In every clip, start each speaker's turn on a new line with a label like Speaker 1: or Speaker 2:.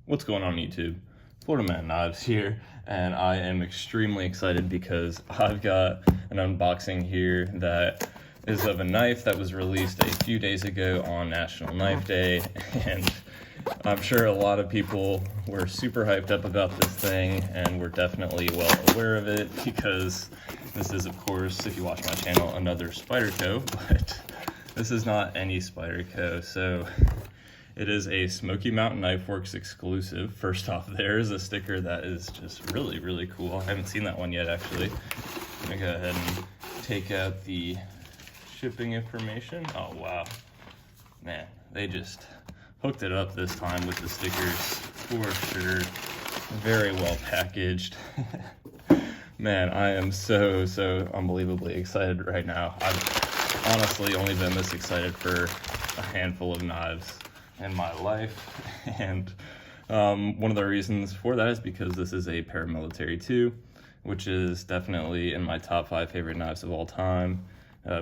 Speaker 1: What's going on YouTube? Florida Man Knives here, and I am extremely excited because I've got an unboxing here that is of a knife that was released a few days ago on National Knife Day, and I'm sure a lot of people were super hyped up about this thing, and we're definitely well aware of it because this is, of course, if you watch my channel, another Spyderco, but this is not any Spyderco. So it is a Smoky Mountain Knife Works exclusive. First off, there is a sticker that is just really, really cool. I haven't seen that one yet, actually. I'm gonna go ahead and take out the shipping information. Oh, wow. Man, they just hooked it up this time with the stickers for sure. Very well packaged. Man, I am so unbelievably excited right now. I've honestly only been this excited for a handful of knives in my life, and one of the reasons for that is because this is a Paramilitary 2, which is definitely in my top 5 favorite knives of all time,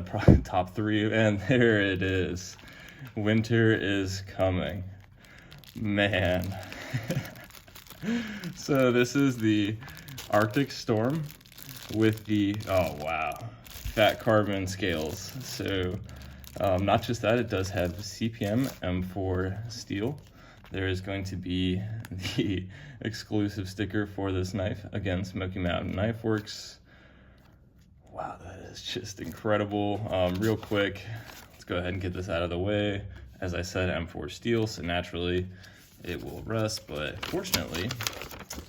Speaker 1: probably top 3, and there it is. Winter is coming, man. So this is the Arctic Storm with the, oh wow, fat carbon scales. So not just that, it does have CPM M4 steel. There is going to be the exclusive sticker for this knife. Again, Smoky Mountain Knife Works. Wow, that is just incredible. Real quick, let's go ahead and get this out of the way. As I said, M4 steel, so naturally it will rust, but fortunately,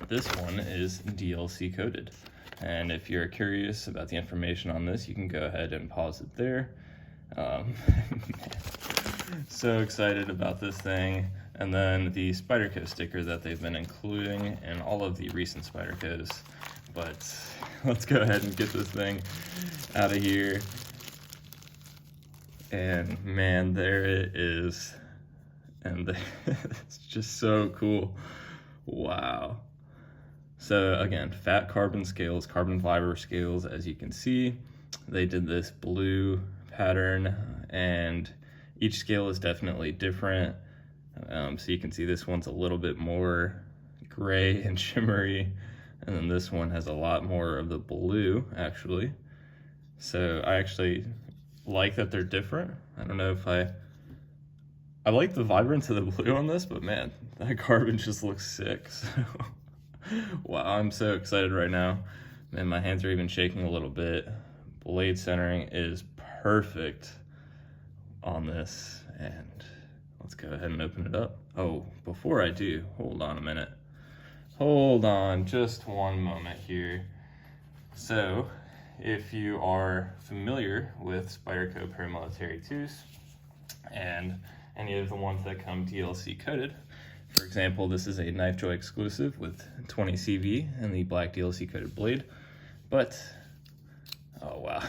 Speaker 1: this one is DLC coded. And if you're curious about the information on this, you can go ahead and pause it there. So excited about this thing. And then the Spyderco sticker that they've been including in all of the recent Spydercos. But let's go ahead and get this thing out of here. And man, there it is. And it's just so cool. Wow. So again, fat carbon scales, carbon fiber scales, as you can see. They did this blue pattern, and each scale is definitely different. So you can see this one's a little bit more gray and shimmery, and then this one has a lot more of the blue, actually. So I actually like that they're different. I don't know if I like the vibrance of the blue on this, but man, that carbon just looks sick. So wow, I'm so excited right now. Man, my hands are even shaking a little bit. Blade centering is perfect on this, and let's go ahead and open it up. Oh, before I do, hold on a minute. Hold on just one moment here. So, if you are familiar with Spyderco Paramilitary 2s and any of the ones that come DLC coded, for example, this is a knife joy exclusive with 20 CV and the black DLC coded blade, but oh wow,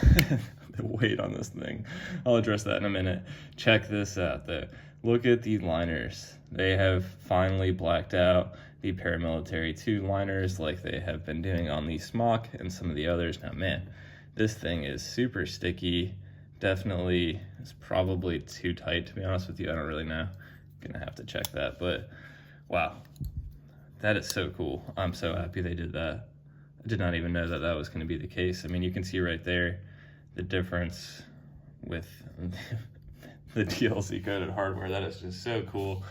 Speaker 1: the weight on this thing. I'll address that in a minute. Check this out though. Look at the liners. They have finally blacked out the Paramilitary 2 liners like they have been doing on the Smock and some of the others. Now man, this thing is super sticky. Definitely is probably too tight, to be honest with you. I don't really know. Gonna have to check that, but wow, that is so cool. I'm so happy they did that. I did not even know that that was going to be the case. I mean, you can see right there the difference with the DLC coded hardware. That is just so cool.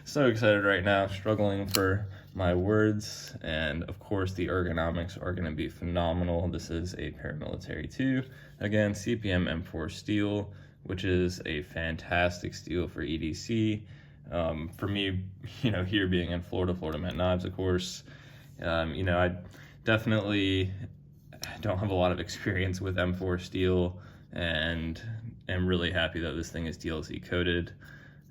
Speaker 1: So excited right now, struggling for my words. And of course, the ergonomics are going to be phenomenal. This is a Paramilitary 2. Again, CPM M4 steel, which is a fantastic steel for EDC. For me, you know, here being in Florida, Florida Man Knives, of course, you know, I definitely don't have a lot of experience with M4 steel, and am really happy that this thing is DLC coated.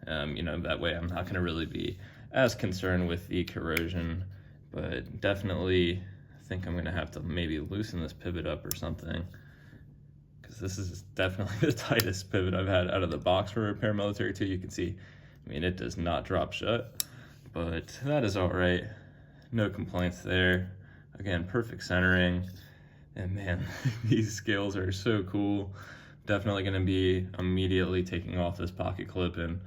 Speaker 1: You know, that way I'm not going to really be as concerned with the corrosion, but definitely think I'm going to have to maybe loosen this pivot up or something, because this is definitely the tightest pivot I've had out of the box for a Paramilitary 2. You can see, I mean, it does not drop shut, but that is all right. No complaints there. Again, perfect centering. And man, these scales are so cool. Definitely going to be immediately taking off this pocket clip and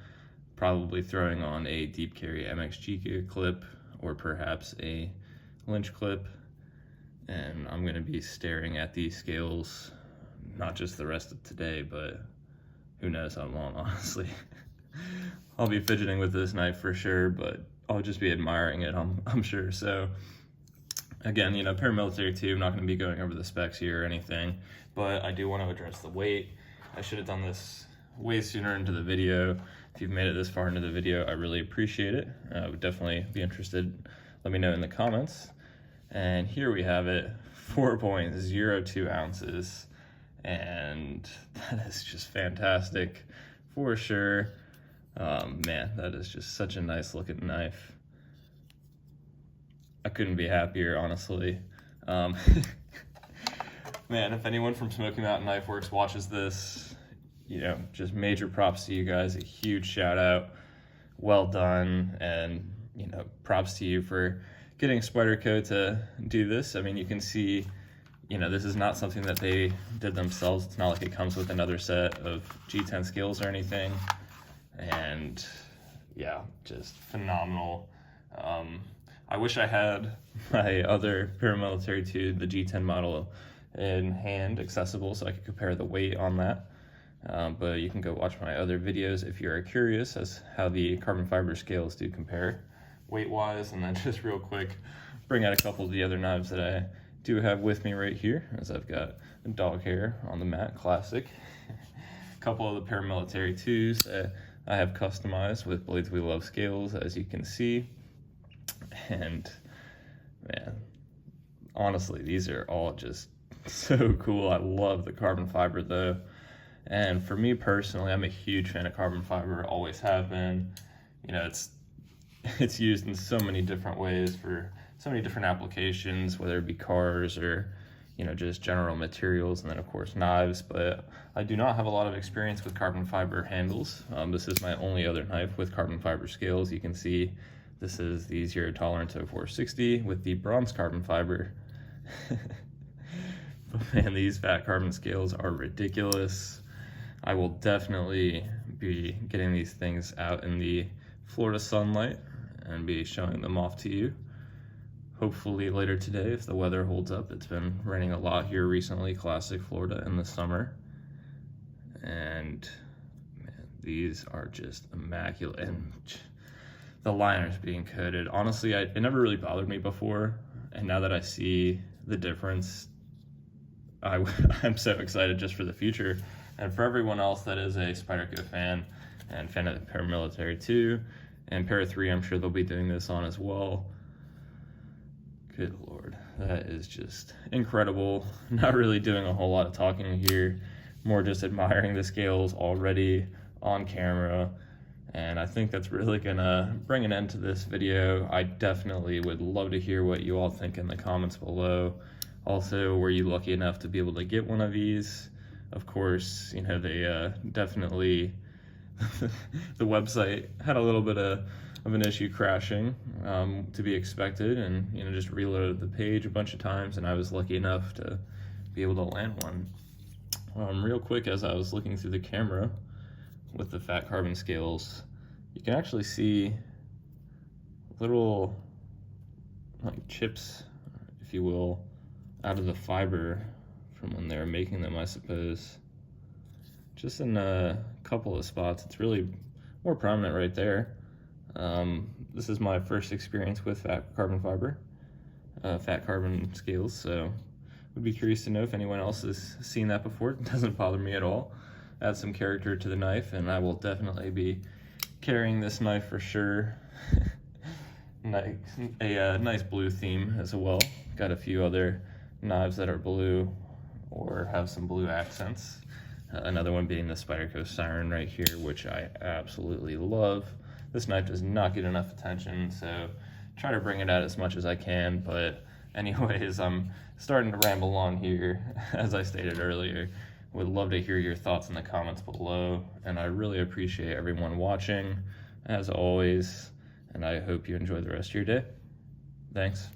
Speaker 1: probably throwing on a deep carry MXG gear clip or perhaps a lynch clip. And I'm gonna be staring at these scales, not just the rest of today, but who knows how long, honestly. I'll be fidgeting with this knife for sure, but I'll just be admiring it, I'm sure. So again, you know, Paramilitary 2, I'm not gonna be going over the specs here or anything, but I do want to address the weight. I should have done this way sooner into the video. If you've made it this far into the video, I really appreciate it. I would definitely be interested. Let me know in the comments. And here we have it, 4.02 ounces. And that is just fantastic for sure. Man, that is just such a nice looking knife. I couldn't be happier, honestly. Man, if anyone from Smoky Mountain Knife Works watches this, you know, just major props to you guys, a huge shout out, well done, and, you know, props to you for getting Spyderco to do this. I mean, you can see, you know, this is not something that they did themselves. It's not like it comes with another set of G10 scales or anything, and yeah, just phenomenal. I wish I had my other Paramilitary 2, the G10 model, in hand, accessible, so I could compare the weight on that. But you can go watch my other videos if you're curious as how the carbon fiber scales do compare weight-wise. And then just real quick, bring out a couple of the other knives that I do have with me right here, as I've got a dog hair on the mat, classic. A couple of the Paramilitary 2s that I have customized with Blades We Love scales, as you can see. And man, honestly, these are all just so cool. I love the carbon fiber though. And for me personally, I'm a huge fan of carbon fiber, always have been. You know, it's used in so many different ways for so many different applications, whether it be cars or, you know, just general materials, and then of course knives. But I do not have a lot of experience with carbon fiber handles. This is my only other knife with carbon fiber scales. You can see this is the 0 tolerance 0460 with the bronze carbon fiber. But man, these fat carbon scales are ridiculous. I will definitely be getting these things out in the Florida sunlight and be showing them off to you. Hopefully later today, if the weather holds up. It's been raining a lot here recently, classic Florida in the summer. And man, these are just immaculate. And the liners being coated, honestly, it never really bothered me before. And now that I see the difference, I'm so excited just for the future. And for everyone else that is a Spyderco fan and fan of the Paramilitary 2 and Para 3, I'm sure they'll be doing this on as well. Good Lord, that is just incredible. Not really doing a whole lot of talking here, more just admiring the scales already on camera. And I think that's really gonna bring an end to this video. I definitely would love to hear what you all think in the comments below. Also, were you lucky enough to be able to get one of these? Of course, you know, they definitely, the website had a little bit of an issue crashing, to be expected, and, you know, just reloaded the page a bunch of times, and I was lucky enough to be able to land one. Real quick, as I was looking through the camera with the fat carbon scales, you can actually see little, like, chips, if you will, out of the fiber from when they were making them, I suppose. Just in a couple of spots. It's really more prominent right there. This is my first experience with fat carbon fiber, fat carbon scales, so would be curious to know if anyone else has seen that before. It doesn't bother me at all. Add some character to the knife, and I will definitely be carrying this knife for sure. A nice blue theme as well. Got a few other knives that are blue or have some blue accents. Another one being the Spyderco Siren right here, which I absolutely love. This knife does not get enough attention, so try to bring it out as much as I can. But anyways, I'm starting to ramble on here, as I stated earlier. Would love to hear your thoughts in the comments below, and I really appreciate everyone watching, as always, and I hope you enjoy the rest of your day. Thanks.